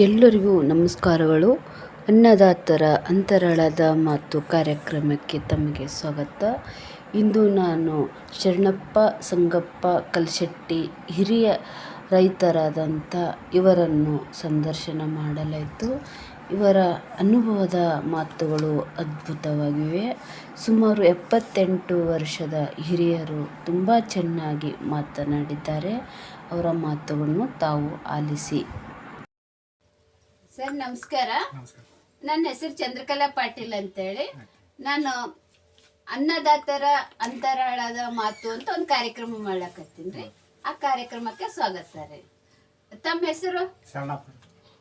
ಎಲ್ಲರಿಗೂ ನಮಸ್ಕಾರಗಳು. ಅನ್ನದಾತರ ಅಂತರಾಳದ ಮಾತು ಕಾರ್ಯಕ್ರಮಕ್ಕೆ ತಮಗೆ ಸ್ವಾಗತ. ಇಂದು ನಾನು ಶರಣಪ್ಪ ಸಂಗಪ್ಪ ಕಲ್ಶೆಟ್ಟಿ ಹಿರಿಯ ರೈತರಾದಂಥ ಇವರನ್ನು ಸಂದರ್ಶನ ಮಾಡಲಾಯಿತು. ಇವರ ಅನುಭವದ ಮಾತುಗಳು ಅದ್ಭುತವಾಗಿವೆ. ಸುಮಾರು 78 ವರ್ಷದ ಹಿರಿಯರು ತುಂಬ ಚೆನ್ನಾಗಿ ಮಾತನಾಡಿದ್ದಾರೆ. ಅವರ ಮಾತುಗಳನ್ನು ತಾವು ಆಲಿಸಿ. ಸರ್ ನಮಸ್ಕಾರ. ನನ್ನ ಹೆಸರು ಚಂದ್ರಕಲಾ ಪಾಟೀಲ್ ಅಂತೇಳಿ. ನಾನು ಅನ್ನದಾತರ ಅಂತರಾಳದ ಮಾತು ಅಂತ ಒಂದು ಕಾರ್ಯಕ್ರಮ ಮಾಡ್ಲಕತ್ತೀನಿ. ಆ ಕಾರ್ಯಕ್ರಮಕ್ಕೆ ಸ್ವಾಗತ ಸರ್. ತಮ್ಮ ಹೆಸರು?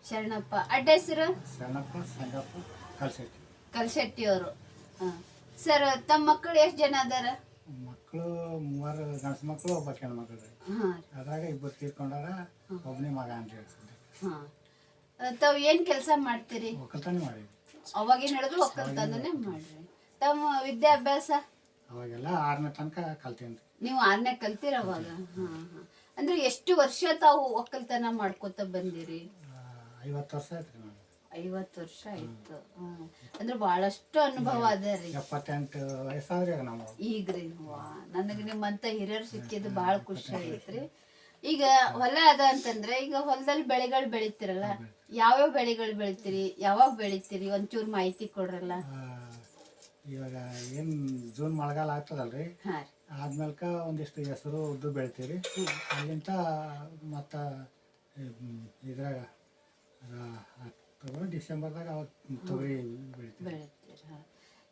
ಶರಣಪ್ಪ. ಅಡ್ಡ ಹೆಸರು? ಕಲ್ಶೆಟ್ಟಿ ಅವರು. ಸರ್ ತಮ್ಮ ಮಕ್ಕಳು ಎಷ್ಟು ಜನ ಅದಾರ? ಮಕ್ಕಳು 3 ಗಂಡಸು ಮಕ್ಕಳು, ಒಬ್ಬ ಹೆಣ್ಣು ಮಕ್ಕಳು. ಅದ್ರಾಗ 2 ತೀರ್ಕೊಂಡಾರ, ಒಬ್ಬನೇ ಮಗ ಅಂತ ಹೇಳ್ತಿದ್ದೆ. ತಾವು ಏನ್ ಕೆಲಸ ಮಾಡ್ತೀರಿ? ಒಕ್ಕಲ್ತನ ಮಾಡಿ. ಅವಾಗಿನ ಹಿಡಿದು ಒಕ್ಕಲ್ತನನೇ ಮಾಡ್ರಿ. ತಮ್ಮ ವಿದ್ಯಾಭ್ಯಾಸ? ಅವಾಗೆಲ್ಲ 6ನೇ ತನಕ ಕಲ್ತೀನಿ. ನೀವು 6ನೇ ಕಲ್ತೀರ ಅವಾಗ? ಅಂದ್ರೆ ಎಷ್ಟು ವರ್ಷ ತಾವು ಒಕ್ಕಲ್ತನ ಮಾಡ್ಕೊತ ಬಂದಿರಿ? 50 ವರ್ಷ ಆಯ್ತು. 50 ವರ್ಷ ಆಯ್ತು. ಅಂದ್ರೆ ಬಹಳಷ್ಟು ಅನುಭವ ಅದ ರೀ. 78 ವಯಸ್ಸಾದ್ರಿ ನಾವು ಈಗ್ರಿ. ನನಗೆ ನಿಮ್ಮಂತ ಹಿರಿಯರು ಸಿಕ್ಕಿದ್ದು ಬಹಳ ಖುಷಿ ಐತ್ರಿ. ಈಗ ಹೊಲ ಅದ ಅಂತಂದ್ರೆ, ಈಗ ಹೊಲದಲ್ಲಿ ಬೆಳೆಗಳು ಬೆಳಿತಿರಲ್ಲ, ಯಾವ್ಯಾವ ಬೆಳೆಗಳು ಬೆಳಿತೀರಿ, ಯಾವಾಗ ಬೆಳಿತೀರಿ, ಒಂಚೂರು ಮಾಹಿತಿ ಕೊಡ್ರಲ್ಲ. ಇವಾಗ ಏನ್ ಜೂನ್ ಮಳೆಗಾಲ ಆಗ್ತದಲ್ರಿ, ಆದ್ಮೇಲ್ಕ ಒಂದಿಷ್ಟು ಹೆಸರು ಉದ್ದು ಬೆಳಿತೀರಿ. ಅಲ್ಲಿಂದ ಮತ್ತ ಇದ್ರಾಗ ಅಕ್ಟೋಬರ್ ಡಿಸೆಂಬರ್ದಾಗ ಅವಾಗ ತೊಗರಿ ಬೆಳಿತೀರಿ.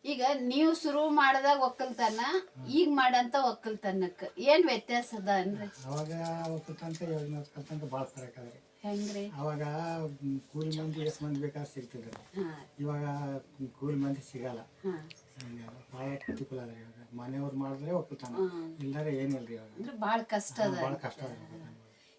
ಈಗ ನೀವು ಶುರು ಮಾಡಿದಾಗ ಒಕ್ಕಲ್ತನ ಈಗ ಮಾಡಂತ ಒಕ್ಕಲ್ತನಕ್ಕ ಏನ್ ವ್ಯತ್ಯಾಸ ಅದ ಅಂದ್ರೆ? ಅವಾಗ ಒಕ್ಕಲ್ತನಕ ಇವಾಗಿನ ಒಕ್ಕಲ್ತನಕ ಭಾಳ ಫರಕ್ ಅದ್ರಿ. ಹೆಂಗ್ರಿ? ಅವಾಗ ಕೂಲಿ ಮಂದಿ ಎಷ್ಟು ಮಂದಿ ಬೇಕಾದ್ರೆ ಸಿಗ್ತಿದ್ರು. ಇವಾಗ ಕೂಲಿ ಮಂದಿ ಸಿಗಲ್ಲ. ಭಾಳ ಟಿಪಿಲ್ ಅದ್ರಿ. ಇವಾಗ ಮನೆಯವ್ರು ಮಾಡಿದ್ರೆ ಒಕ್ಕಲ್ತನ, ಇಲ್ಲಾರೆ ಏನಿಲ್ರಿ. ಇವಾಗ ಭಾಳ ಕಷ್ಟ ಅದ. ಭಾಳ ಕಷ್ಟ ಅದ.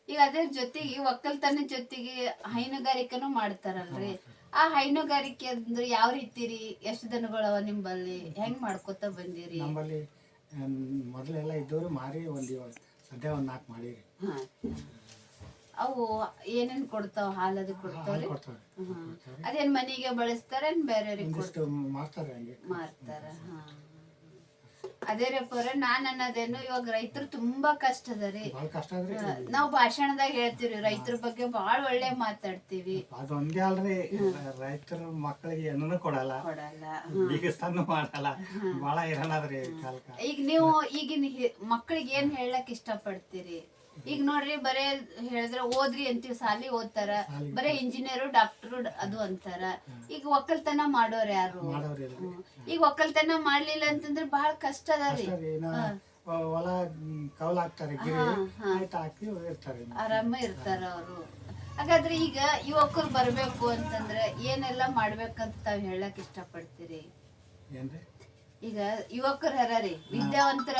ಈಗ ಅದ್ರ ಜೊತೆಗೆ ಒಕ್ಕಲ್ತನ ಜೊತೆಗೆ ಹೈನುಗಾರಿಕೆನೂ ಮಾಡ್ತಾರಲ್ರಿ. ಆ ಹೈನುಗಾರಿಕೆ ಅಂದ್ರೆ ಯಾವ ರೀತಿ ರೀ? ಎಷ್ಟು ದನಗಳವ ನಿಂಬಲ್ಲಿ? ಹೆಂಗ್ ಮಾಡ್ಕೊತ ಬಂದಿರಿ? ನಮ್ಮಲ್ಲಿ ಮೊದಲೆಲ್ಲ ಇದ್ದವ್ರು ಮಾರಿ ಸದ್ಯ 4 ಮಾಡೀರಿ. ಅವು ಏನೇನ್ ಕೊಡ್ತಾವ? ಹಾಲದು ಕೊಡ್ತಾವ್ರಿ? ಅದೇನ್ ಮನೆಗೆ ಬಳಸ್ತಾರ, ಬೇರೆಯವ್ರಿಗೆ ಮಾರ್ತಾರೆ? ಮಾರ್ತಾರ. ಅದೇ ರೀ ನಾನ್ ಅನ್ನೋದೇನು, ಇವಾಗ ರೈತರು ತುಂಬಾ ಕಷ್ಟ ಅದ ರೀ. ನಾವ್ ಭಾಷಣದಾಗ ಹೇಳ್ತೀವಿ, ರೈತರ ಬಗ್ಗೆ ಬಹಳ ಒಳ್ಳೆ ಮಾತಾಡ್ತೀವಿ. ಅದೊಂದೇ ಅಲ್ರಿ, ರೈತರ ಮಕ್ಕಳಿಗೆ ಏನೂ ಕೊಡಲ್ಲ, ಬೀಗಸ್ತಾನು ಮಾಡಲ್ಲ, ಬಹಳ ಇರಲ್ಲದ್ರಿ. ಈಗ ನೀವು ಈಗಿನ ಮಕ್ಕಳಿಗೆ ಏನ್ ಹೇಳಕ್ ಇಷ್ಟ ಪಡ್ತೀರಿ? ಈಗ ನೋಡ್ರಿ, ಬರೇ ಹೇಳಿದ್ರೆ ಓದ್ರಿ ಅಂತೀವಿ, ಸಾಲಿ ಓದ್ತಾರ, ಬರೇ ಇಂಜಿನಿಯರು ಡಾಕ್ಟರು ಅದು ಅಂತಾರ. ಈಗ ಒಕ್ಕಲ್ತನ ಮಾಡೋರ್ ಯಾರು? ಈಗ ಒಕ್ಕಲ್ತನ ಮಾಡ್ಲಿಲ್ಲ ಅಂತಂದ್ರೆ ಬಹಳ ಕಷ್ಟ ಅದ ರೀ. ಹೊಲ ಕೌಲ್ ಹಾಕ್ತಾರೆ, ಆರಾಮ ಇರ್ತಾರ ಅವರು. ಹಾಗಾದ್ರೆ ಈಗ ಯುವಕರು ಬರ್ಬೇಕು ಅಂತಂದ್ರೆ ಏನೆಲ್ಲ ಮಾಡ್ಬೇಕಂತ ತಾವ್ ಹೇಳಕ್ ಇಷ್ಟ ಪಡ್ತೀರಿ? ಈಗ ಯುವಕರು ಹರ ವಿದ್ಯಾವಂತರ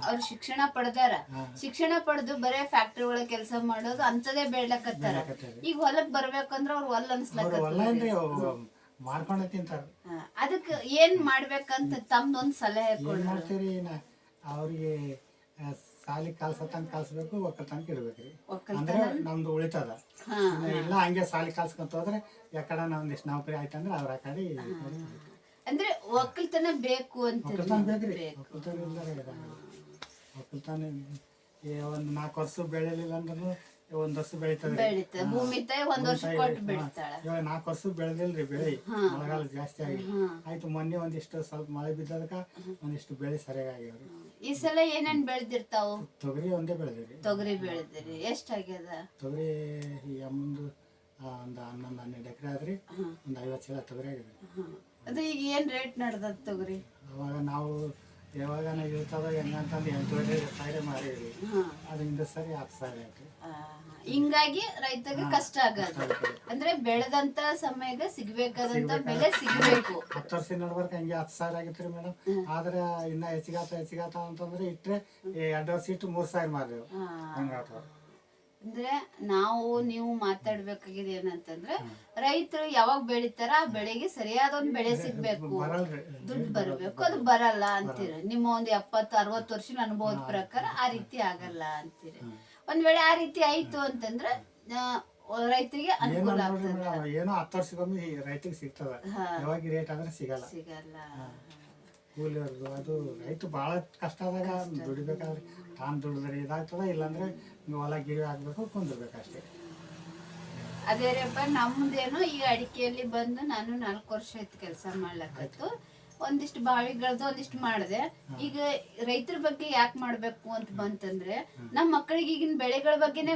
ಅವ್ರ ಶಿಕ್ಷಣ ಪಡೆದಾರ, ಶಿಕ್ಷಣ ಪಡೆದು ಬರೇ ಫ್ಯಾಕ್ಟ್ರಿ ಒಳಗ ಕೆಲಸ ಮಾಡೋದು ಅಂತದೇ ಬೇಡ್ಲಕತ್ತಾರ. ಈಗ ಹೊಲಕ್ ಬರ್ಬೇಕಂದ್ರ ಅವ್ರ ಹೊಲ ಮಾಡ್ಕೊಂಡ ತಿಂತಾರ. ಅದಕ್ಕ ಏನ್ ಮಾಡ್ಬೇಕಂತ ತಮ್ದೊಂದ್ ಸಲಹೆ ಕೊಡ್ತೀರಿ? ಅವ್ರಿಗೆ ಸಾಲಿ ಕಲ್ಸತಂಗ ಕಲ್ಸ್ಬೇಕು, ಒಕ್ಕಲ್ತನಕ ಇಡ್ಬೇಕ್ರಿ. ಅಂದ್ರೆ ನಮ್ದು ಉಳಿತದ. ಇಲ್ಲ ಹಂಗೆ ಸಾಲಿ ಕಲ್ಸ್ಕೊಂತ ಹೋದ್ರೆ ಯಾಕಡೆ ನಮ್ದಿಷ್ಟು ನೌಕರಿ ಆಯ್ತಂದ್ರೆ ಅವ್ರ ಆ ಕಡೆ. ಅಂದ್ರೆ ಒಕ್ಕಲ್ತನ ಬೇಕು ಅಂತ. ಒಕ್ಕಲ್ತನ 4 ವರ್ಷ ಬೆಳಿಲಿಲ್ಲ ಅಂದ್ರೂ 1 ವರ್ಷ ಬೆಳಿತದೆ. ಭೂಮಿ ಒಂದ್ ವರ್ಷ ಕೊಟ್ಟು ಬೆಳಿತಾಳ. ಇವಾಗ 4 ವರ್ಷ ಬೆಳೆದಿಲ್ರಿ, ಬೆಳಿ ಮಳೆಗಾಲ ಜಾಸ್ತಿ ಆಗಿ ಆಯ್ತು. ಮೊನ್ನೆ ಒಂದಿಷ್ಟು ಸ್ವಲ್ಪ ಮಳೆ ಬಿದ್ದದಕ್ಕ ಒಂದಿಷ್ಟು ಬೆಳೆ ಸರಿಯಾಗ್ಯಾವ್ರಿ. ಈ ಸಲ ಏನೇನ್ ಬೆಳೆದಿರ್ತಾವ? ತೊಗರಿ ಒಂದೇ ಬೆಳೆದಿರಿ. ತೊಗರಿ ಬೆಳೆದಿರಿ. ಎಷ್ಟಾಗ್ಯದ ತೊಗರಿ? ಒಂದು 11-12 ಎಕರೆ ಆದ್ರಿ. ಒಂದ್ 50 ಚೀಲ ತೊಗರಿ ಆಗಿದೆ. ಅದು ಈಗ ಏನ್ ರೇಟ್ ನಡ್ದದ ತೊಗರಿ? ಅವಾಗ ನಾವು ಯಾವಾಗ ಇರ್ತದ ಹೆಂಗಂತಂದು 8,000 ಮಾರೀವಿ. ಅದರಿಂದ ಸರಿ 10,000 ಆಯ್ತು. ಹಿಂಗಾಗಿ ರೈತಗೆ ಕಷ್ಟ ಆಗದ. ಅಂದ್ರೆ ಬೆಳೆದಂತ ಸಮಯಕ್ಕೆ ಸಿಗ್ಬೇಕಾದಂತ ಬೆಲೆ ಸಿಗ್ಬೇಕು. 10 ವರ್ಷ ನಡ್ಬರ್ಕ ಹಂಗೆ 10,000 ಆಗಿತ್ರಿ ಮೇಡಮ್. ಆದ್ರೆ ಇನ್ನ ಹೆಚ್ಚಿಗಾತ ಅಂತಂದ್ರೆ ಇಟ್ರೆ 2 ವರ್ಷ ಇಟ್ಟು 3,000 ಮಾರಿದೆವು. ಹಂಗಾತ. ಅಂದ್ರೆ ನೀವು ಮಾತಾಡ್ಬೇಕಾಗಿದೆ ಏನಂತಂದ್ರೆ, ರೈತರು ಯಾವಾಗ ಬೆಳಿತಾರ ಆ ಬೆಳೆಗೆ ಸರಿಯಾದ ಒಂದ್ ಬೆಳೆ ಸಿಗ್ಬೇಕು, ದುಡ್ಡು ಬರ್ಬೇಕು. ಅದು ಬರಲ್ಲ ಅಂತೀರಿ. ನಿಮ್ಮ ಒಂದ್ 70-60 ವರ್ಷದ ಅನುಭವದ ಪ್ರಕಾರ ಆ ರೀತಿ ಆಗಲ್ಲ ಅಂತೀರಿ. ಒಂದ್ ವೇಳೆ ಆ ರೀತಿ ಆಯ್ತು ಅಂತಂದ್ರೆ ರೈತರಿಗೆ ಅನುಕೂಲ ನೋಡ್ರಿ ಆಗ್ತದ. ಮೇಡಮ್, ಏನೋ 10 ವರ್ಷಕ್ಕೊಮ್ಮೆ ರೈತರಿಗೆ ಸಿಗ್ತದ. ಯಾವಾಗ ರೇಟ್ ಆದ್ರೆ ಸಿಗಲ್ಲ. ಸಿಗಲ್ಲ. ಕೂಲಿಯವ್ರದ್ದು ಅದು ರೈತ ಭಾಳ ಕಷ್ಟ ಆದಾಗ ದುಡಿಬೇಕಾದ್ರೆ ತಾನು ದುಡಿದ್ರೆ ಇದಾಗ್ತದ, ಇಲ್ಲಾಂದ್ರೆ ಹೊಲ ಗಿರಿ ಹಾಕ್ಬೇಕು, ಕುಂದಿರ್ಬೇಕು ಅಷ್ಟೇ. ಅದೇ ರೀಪ್ಪ ನಮ್ದೇನು ಈ ಅಡಿಕೆಯಲ್ಲಿ ಬಂದು ನಾನು 4 ವರ್ಷ ಆಯ್ತು ಕೆಲಸ ಮಾಡ್ಲಕತ್ತು. ಒಂದಿಷ್ಟು ಬಾವಿಗಳದ್ದು ಒಂದಿಷ್ಟು ಮಾಡಿದೆ. ಈಗ ರೈತರ ಬಗ್ಗೆ ಯಾಕೆ ಮಾಡ್ಬೇಕು ಅಂತ ಬಂತಂದ್ರೆ ನಮ್ಮ ಮಕ್ಕಳಿಗೆ ಈಗಿನ ಬೆಳೆಗಳ ಬಗ್ಗೆನೇ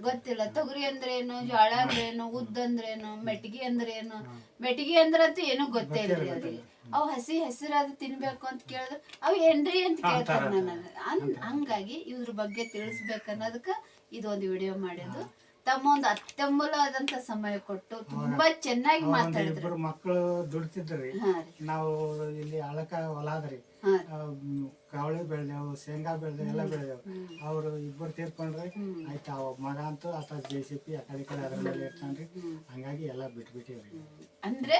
ಗೊತ್ತಿಲ್ಲ. ತೊಗರಿ ಅಂದ್ರೆ ಏನು, ಜೋಳ ಅಂದ್ರೆ ಏನು, ಉದ್ದ ಅಂದ್ರೆ ಏನು, ಮೆಟ್ಗಿ ಅಂದ್ರೆ ಏನು. ಮೆಟ್ಗಿ ಅಂದ್ರಂತೂ ಏನೂ ಗೊತ್ತೇ ಇಲ್ರಿ ಅವ್ರಿಗೆ. ಅವು ಹಸಿರಾದ ತಿನ್ಬೇಕು ಅಂತ ಕೇಳಿದ್ರೆ ಅವು ಏನ್ರಿ ಅಂತ ಕೇಳ್ತಾರೆ ನನ್ನ. ಹಂಗಾಗಿ ಇದ್ರ ಬಗ್ಗೆ ತಿಳಿಸ್ಬೇಕನ್ನೋದಕ್ಕ ಇದೊಂದು ವಿಡಿಯೋ ಮಾಡಿದ್ದು. ತಮ್ಮ ಒಂದು ಅತ್ಯಮೂಲ್ಯವಾದಂತ ಸಮಯ ಕೊಟ್ಟು ತುಂಬಾ ಚೆನ್ನಾಗಿ ಮಾತಾಡಿದ್ರು. ಇಬ್ಬರು ಮಕ್ಕಳು ದುಡ್ತಿದ್ರಿ, ನಾವು ಇಲ್ಲಿ ಹಳಕ ಹೊಲ ಅದ್ರಿ, ಕವಳಿ ಬೆಳ್ದೇವು, ಶೇಂಗಾ ಬೆಳ್ದೇವು, ಎಲ್ಲ ಬೆಳ್ದೇವು. ಅವ್ರು ಇಬ್ಬರು ತೀರ್ಕೊಂಡ್ರಿ, ಆಯ್ತಾ ಮಗ ಅಂತೂ ಆತ JCP ಆ ಕಡೆ ಅದ್ರ ಮೇಲೆ ಇರ್ತಾನ್ರಿ. ಹಂಗಾಗಿ ಎಲ್ಲ ಬಿಟ್ಬಿಟ್ಟಿವ್ರಿ. ಅಂದ್ರೆ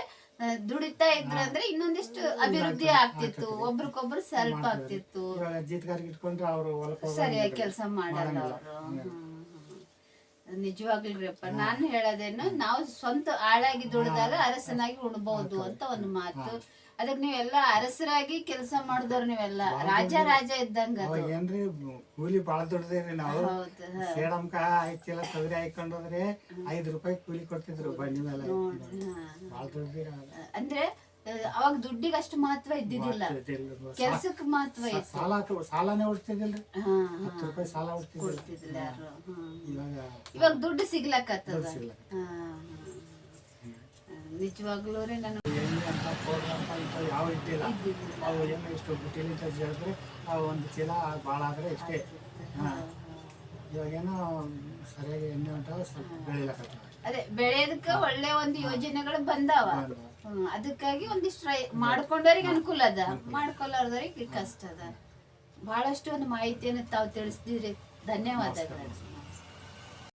ದುಡಿತಾ ಇದ್ರಂದ್ರೆ ಇನ್ನೊಂದಿಷ್ಟು ಅಭಿವೃದ್ಧಿ ಆಗ್ತಿತ್ತು, ಒಬ್ರಿಗೊಬ್ರು ಸ್ವಲ್ಪ ಆಗ್ತಿತ್ತು. ಇವಾಗ ಜೀತಗಾರಿಗೆ ಇಟ್ಕೊಂಡ್ರೆ ಅವ್ರು ಹೊಲಕ್ಕೆ ಸರಿಯಾಗಿ ಕೆಲಸ ಮಾಡಲ್ಲ ಅವರು. ನಿಜವಾಗ್ಲೂಪ್ಪ, ನಾನು ಹೇಳೋದೇನು, ನಾವು ಸ್ವಂತ ಆಳಾಗಿ ದುಡಿದಾಗ ಅರಸನಾಗಿ ಉಣ್ಬಹುದು ಅಂತ ಒಂದು ಮಾತು. ಅದಕ್ಕೆ ನೀವೆಲ್ಲ ಅರಸರಾಗಿ ಕೆಲಸ ಮಾಡಿದವ್ರು, ನೀವೆಲ್ಲ ರಾಜ ಇದ್ದಂಗ. ಏನ್ರಿ ಕೂಲಿ ಬಾಳ ದುಡ್ದೇವ್ರಿ ನಾವು. ಸೇಡಂಕ 5 ಚೀಲ ತೊಗರಿ ಹಾಕೊಂಡೋದ್ರೆ 5 ರೂಪಾಯಿ ಕೂಲಿ ಕೊಡ್ತಿದ್ರು ಬಂಡಿ ಮೇಲೆ. ಬಾಳ ದುಡ್ದಿರ. ಅಂದ್ರೆ ಅವಾಗ ದುಡ್ಡಿಗೆ ಅಷ್ಟು ಮಹತ್ವ ಇದ್ದಿದ್ದಿಲ್ಲ, ಕೆಲ್ಸಕ್ಕೆ ಮಹತ್ವ ಇತ್ತು. ಸಾಲನೇ ಉಡ್ತಿದಿಲ್ರಿ, 10 ರೂಪಾಯಿ ಸಾಲ ಕೊಡ್ತಿದ್ದಿಲ್ಲ ಯಾರು. ಇವಾಗ ದುಡ್ಡು ಸಿಗ್ಲಕತ್ತದ. ನಿಜವಾಗ್ಲೂ ರೀ, ನಾನು ಯಾವ ಇದ್ದಿಲ್ಲ. ಅವು ಏನು ಇಷ್ಟು ಬುಟ್ಟಿಲಿ ಹೇಳಿದ್ರೆ ಒಂದು ಚೀಲ ಭಾಳ ಆದ್ರೆ ಇಷ್ಟೇ. ಇವಾಗೇನೋ ಸರಿಯಾಗಿ ಎಣ್ಣೆ ಹೊಂಟಾವ, ಸ್ವಲ್ಪ ಬೆಳಿಲಕತ್ತ. ಅದೇ ಬೆಳೆಯೋದಕ್ಕ ಒಳ್ಳೆ ಒಂದು ಯೋಜನೆಗಳು ಬಂದಾವ. ಅದಕ್ಕಾಗಿ ಒಂದಿಷ್ಟು ಮಾಡ್ಕೊಂಡವ್ರಿಗೆ ಅನುಕೂಲ ಅದ, ಮಾಡ್ಕೊಲಾರ್ದವ್ರಿಗೆ ಕಷ್ಟ ಅದ. ಬಹಳಷ್ಟು ಒಂದು ಮಾಹಿತಿಯನ್ನು ತಾವು ತಿಳಿಸ್ತೀರಿ. ಧನ್ಯವಾದಗಳು.